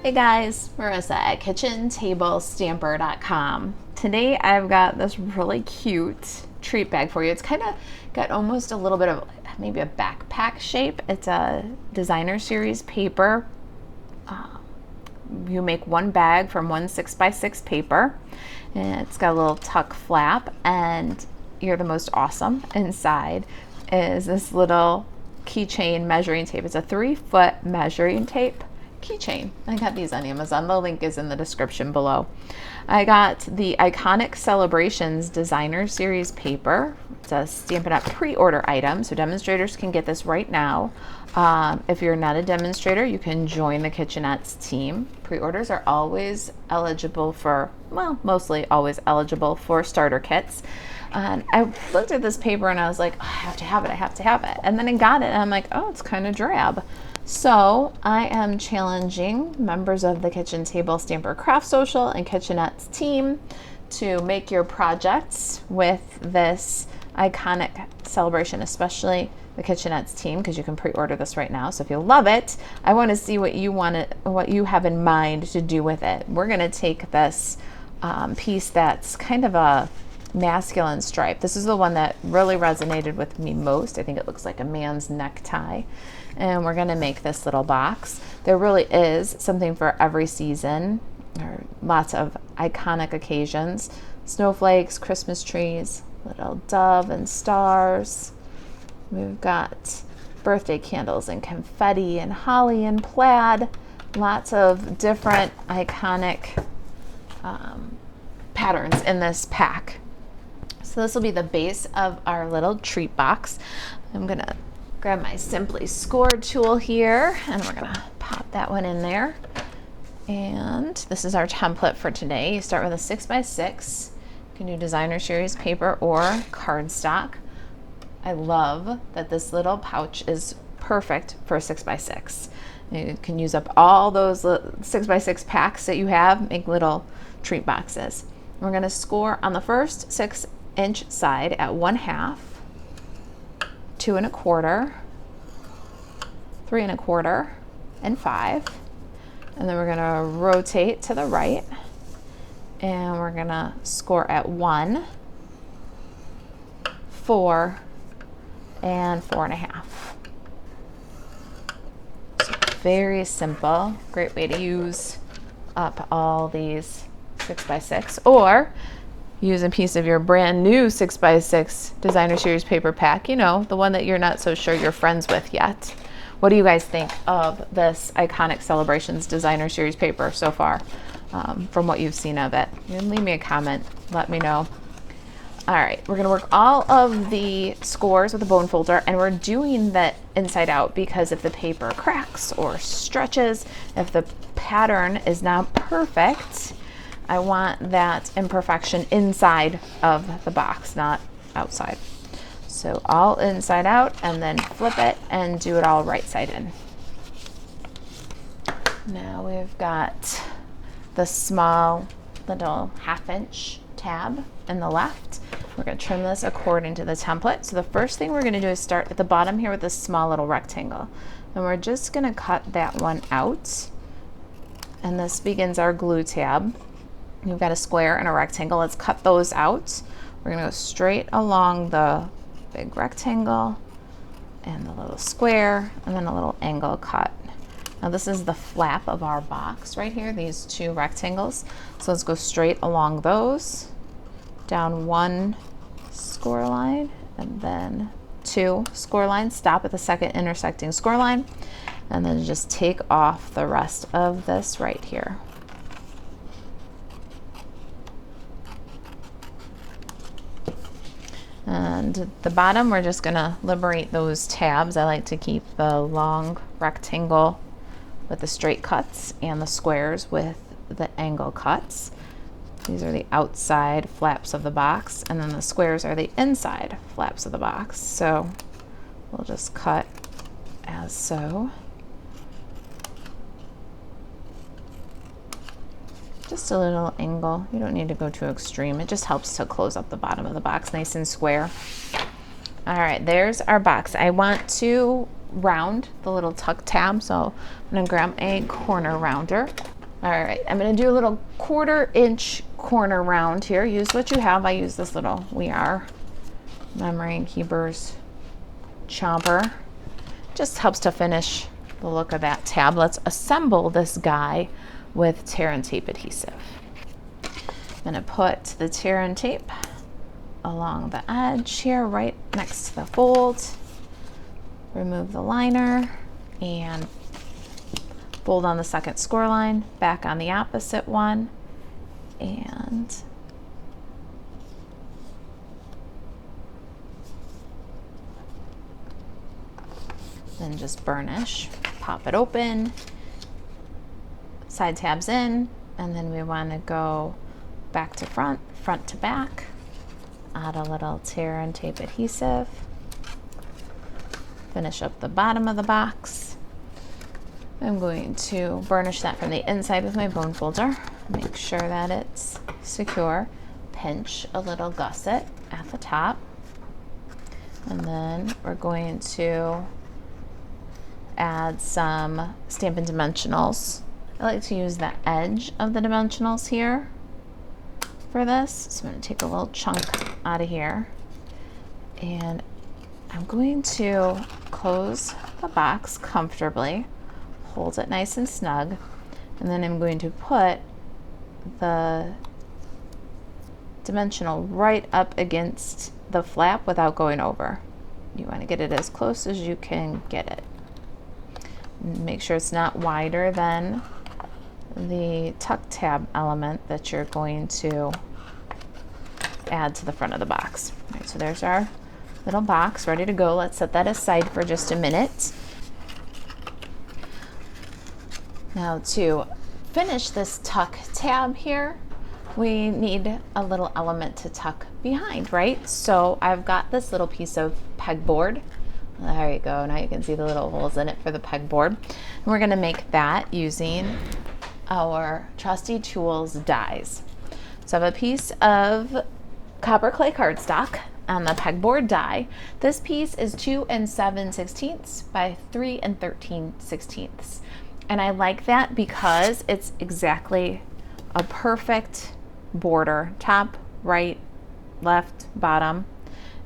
Hey guys, Marissa at kitchentablestamper.com. Today I've got this really cute treat bag for you. It's kind of got almost a little bit of maybe a backpack shape. It's a designer series paper. You make one bag from one 6x6 paper, and it's got a little tuck flap, and you're the most awesome. Inside is this little keychain measuring tape. It's a 3-foot measuring tape keychain. I got these on Amazon. The link is in the description below. I got the Iconic Celebrations Designer Series paper. It's a Stampin' Up! Pre-order item, so demonstrators can get this right now. If you're not a demonstrator, you can join the Kitchenettes team. Pre-orders are always eligible for, well, mostly always eligible for starter kits. And I looked at this paper and I was like, oh, I have to have it, I have to have it. And then I got it and I'm like, oh, it's kind of drab. So I am challenging members of the Kitchen Table Stamper Craft Social and Kitchenettes team to make your projects with this iconic celebration, especially the Kitchenettes team, because you can pre-order this right now. So if you love it, I want to see what you have in mind to do with it. We're going to take this piece that's kind of a masculine stripe. This is the one that really resonated with me most. I think it looks like a man's necktie. And we're going to make this little box. There really is something for every season, or lots of iconic occasions. Snowflakes, Christmas trees, little dove and stars. We've got birthday candles and confetti and holly and plaid. Lots of different iconic patterns in this pack. So this will be the base of our little treat box. I'm going to grab my Simply Scored tool here, and we're going to pop that one in there. And this is our template for today. You start with a 6x6. You can do designer series paper or cardstock. I love that this little pouch is perfect for a 6x6. You can use up all those 6x6 packs that you have, make little treat boxes. We're going to score on the first 6-inch side at 1/2, 2 1/4, 3 1/4, and 5. And then we're going to rotate to the right, and we're going to score at 1, 4, and 4 1/2. So very simple. Great way to use up all these 6x6, or use a piece of your brand new 6x6 designer series paper pack, you know, the one that you're not so sure you're friends with yet. What do you guys think of this Iconic Celebrations designer series paper so far, from what you've seen of it? You can leave me a comment, let me know. All right, we're gonna work all of the scores with a bone folder, and we're doing that inside out because if the paper cracks or stretches, if the pattern is not perfect, I want that imperfection inside of the box, not outside. So all inside out, and then flip it and do it all right side in. Now we've got the small little 1/2-inch tab in the left. We're going to trim this according to the template. So the first thing we're going to do is start at the bottom here with this small little rectangle. And we're just going to cut that one out. And this begins our glue tab. You've got a square and a rectangle. Let's cut those out. We're going to go straight along the big rectangle and the little square, and then a little angle cut. Now this is the flap of our box right here, these two rectangles. So let's go straight along those, down 1 score line, and then 2 score lines. Stop at the second intersecting score line, and then just take off the rest of this right here. And at the bottom, we're just gonna liberate those tabs. I like to keep the long rectangle with the straight cuts and the squares with the angle cuts. These are the outside flaps of the box, and then the squares are the inside flaps of the box. So we'll just cut as so. Just a little angle. You don't need to go too extreme. It just helps to close up the bottom of the box nice and square. All right, there's our box. I want to round the little tuck tab, so I'm gonna grab a corner rounder All right, I'm gonna do a little 1/4 inch corner round here. Use what you have. I use this little We Are Memory and Keepers chomper. Just helps to finish the look of that tab. Let's assemble this guy with tear and tape adhesive. I'm gonna put the tear and tape along the edge here, right next to the fold. Remove the liner and fold on the second score line, back on the opposite one, and then just burnish. Pop it open, side tabs in, and then we want to go back to front, front to back. Add a little tear and tape adhesive. Finish up the bottom of the box. I'm going to burnish that from the inside with my bone folder. Make sure that it's secure. Pinch a little gusset at the top. And then we're going to add some Stampin' Dimensionals. I like to use the edge of the dimensionals here for this. So I'm going to take a little chunk out of here. And I'm going to close the box comfortably. Hold it nice and snug, and then I'm going to put the dimensional right up against the flap without going over. You want to get it as close as you can get it. Make sure it's not wider than the tuck tab element that you're going to add to the front of the box. All right, so there's our little box ready to go. Let's set that aside for just a minute. Now to finish this tuck tab here, we need a little element to tuck behind, right? So I've got this little piece of pegboard. There you go, now you can see the little holes in it for the pegboard. And we're gonna make that using our Trusty Tools dies. So I have a piece of copper clay cardstock on the pegboard die. This piece is 2 7/16 by 3 13/16. And I like that because it's exactly a perfect border, top, right, left, bottom,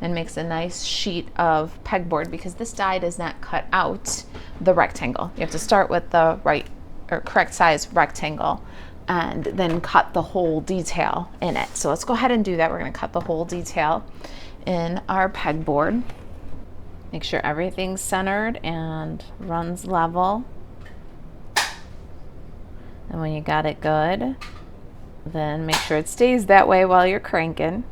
and makes a nice sheet of pegboard because this die does not cut out the rectangle. You have to start with the right or correct size rectangle and then cut the whole detail in it. So let's go ahead and do that. We're going to cut the whole detail in our pegboard. Make sure everything's centered and runs level. And when you got it good, then make sure it stays that way while you're cranking.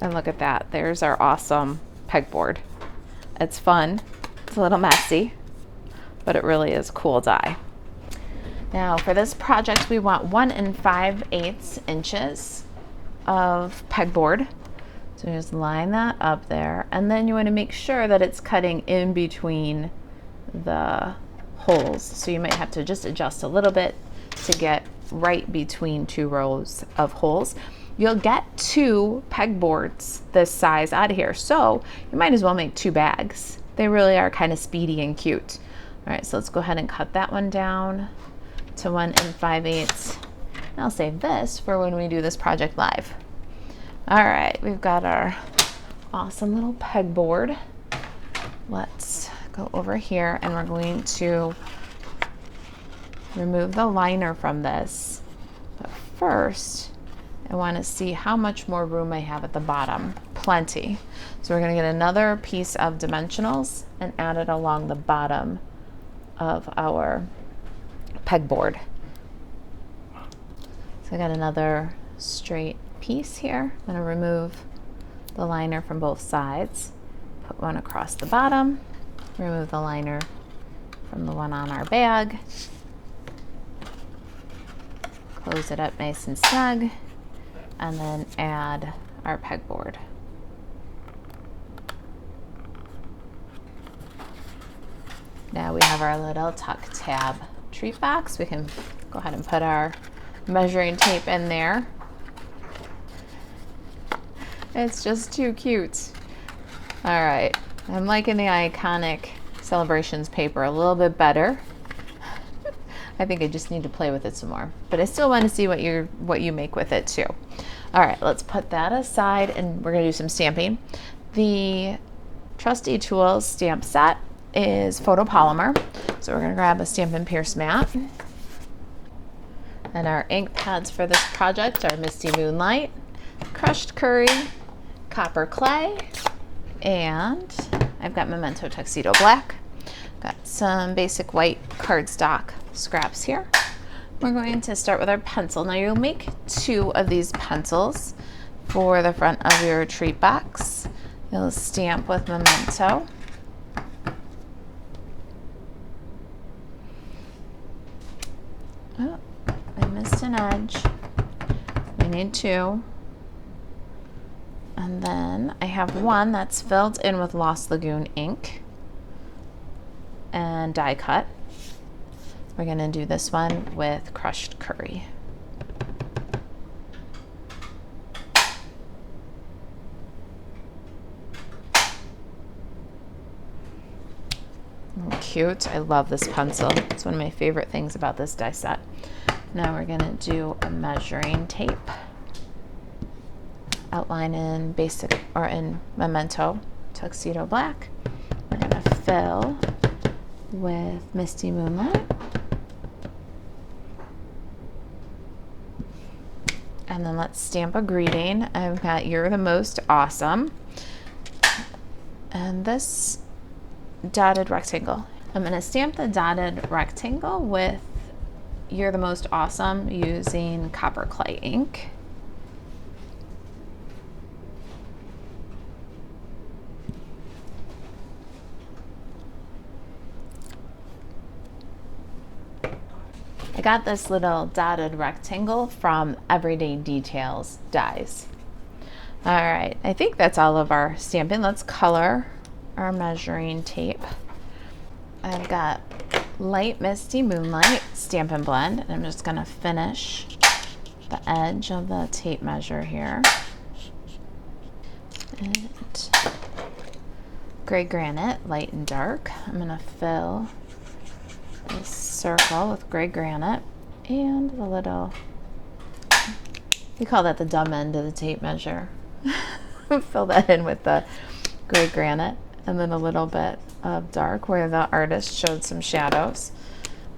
And look at that, there's our awesome pegboard. It's fun, it's a little messy, but it really is a cool die. Now for this project, we want 1 5/8 inches of pegboard. So just line that up there. And then you want to make sure that it's cutting in between the holes. So you might have to just adjust a little bit to get right between 2 rows of holes. You'll get 2 pegboards this size out of here. So you might as well make 2 bags. They really are kind of speedy and cute. All right, so let's go ahead and cut that one down to 1 5/8. And I'll save this for when we do this project live. All right, we've got our awesome little pegboard. Let's go over here and we're going to remove the liner from this. But first, I want to see how much more room I have at the bottom. Plenty. So we're going to get another piece of dimensionals and add it along the bottom of our pegboard. So I got another straight piece here. I'm going to remove the liner from both sides. Put one across the bottom. Remove the liner from the one on our bag. Close it up nice and snug. And then add our pegboard. Now we have our little tuck tab treat box. We can go ahead and put our measuring tape in there. It's just too cute. All right, I'm liking the iconic celebrations paper a little bit better. I think I just need to play with it some more, but I still want to see what you make with it too. All right, let's put that aside and we're gonna do some stamping. The Trusty Tools stamp set is photopolymer. So we're gonna grab a Stampin' Pierce mat. And our ink pads for this project are Misty Moonlight, Crushed Curry, Copper Clay, and I've got Memento Tuxedo Black. Got some basic white cardstock scraps here. We're going to start with our pencil. Now you'll make 2 of these pencils for the front of your treat box. You'll stamp with Memento. Oh, I missed an edge. We need 2. And then I have one that's filled in with Lost Lagoon ink and die cut. We're gonna do this one with Crushed Curry. Oh, cute, I love this pencil. It's one of my favorite things about this die set. Now we're gonna do a measuring tape. Outline in basic or in Memento Tuxedo Black. We're gonna fill with Misty Moonlight. And then let's stamp a greeting. I've got You're the Most Awesome. And this dotted rectangle. I'm gonna stamp the dotted rectangle with You're the Most Awesome using Copper Clay ink. I got this little dotted rectangle from Everyday Details dies. All right, I think that's all of our stamping. Let's color our measuring tape. I've got Light Misty Moonlight Stampin' Blend, and I'm just gonna finish the edge of the tape measure here. And Gray Granite, Light and Dark. I'm gonna fill this circle with Gray Granite and the little, we call that the dumb end of the tape measure. Fill that in with the Gray Granite and then a little bit of dark where the artist showed some shadows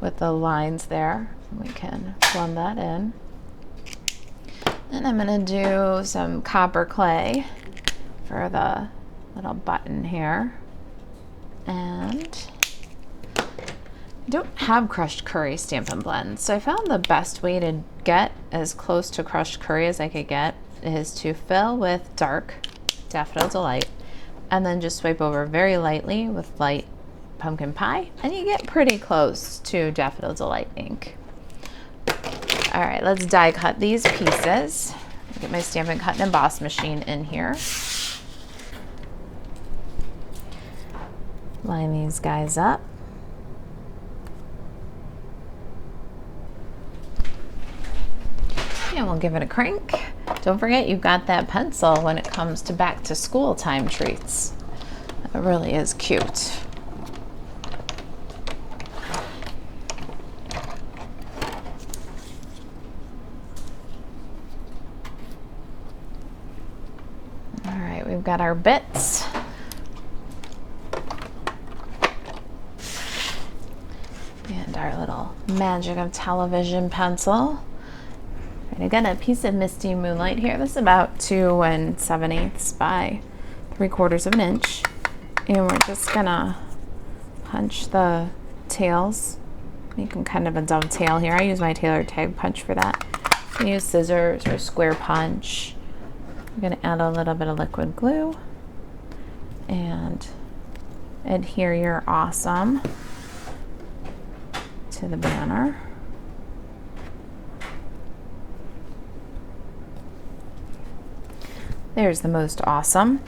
with the lines there. We can blend that in. And I'm gonna do some Copper Clay for the little button here. And I don't have Crushed Curry Stampin' Blend, so I found the best way to get as close to Crushed Curry as I could get is to fill with dark Daffodil Delight and then just swipe over very lightly with light Pumpkin Pie, and you get pretty close to Daffodil Delight ink. All right, let's die cut these pieces. Get my Stampin' Cut and Emboss machine in here. Line these guys up. And we'll give it a crank. Don't forget you've got that pencil when it comes to back to school time treats. It really is cute. All right, we've got our bits. And our little Magic of Television pencil. I got a piece of Misty Moonlight here. This is about 2 7/8 by 3/4 of an inch. And we're just gonna punch the tails, make them kind of a dovetail here. I use my Taylor Tag punch for that. You can use scissors or square punch. I'm gonna add a little bit of liquid glue and adhere your awesome to the banner. There's the most awesome.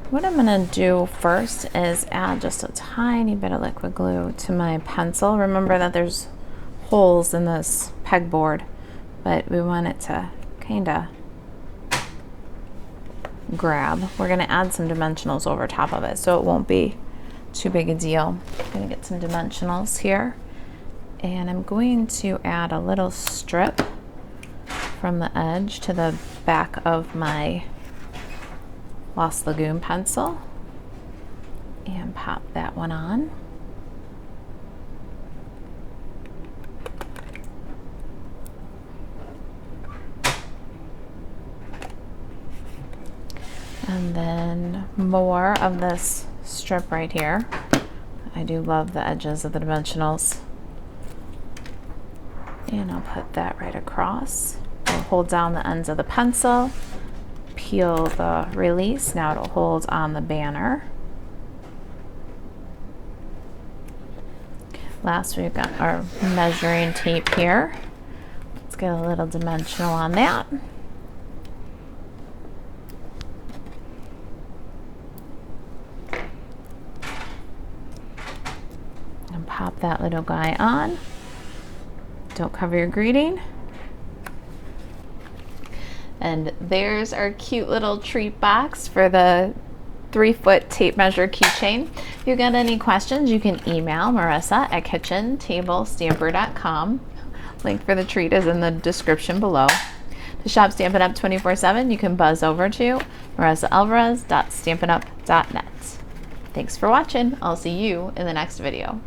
What I'm gonna do first is add just a tiny bit of liquid glue to my pencil. Remember that there's holes in this pegboard, but we want it to kind of grab. We're going to add some dimensionals over top of it so it won't be too big a deal. I'm going to get some dimensionals here, and I'm going to add a little strip from the edge to the back of my Lost Lagoon pencil and pop that one on. And then more of this strip right here. I do love the edges of the dimensionals. And I'll put that right across. I'll hold down the ends of the pencil, peel the release. Now it'll hold on the banner. Last, we've got our measuring tape here. Let's get a little dimensional on that. And pop that little guy on. Don't cover your greeting. And there's our cute little treat box for the 3-foot tape measure keychain. If you got any questions, you can email Marisa at kitchentablestamper.com. Link for the treat is in the description below. To shop Stampin' Up 24/7, you can buzz over to marisaalvarez.stampinup.net. Thanks for watching. I'll see you in the next video.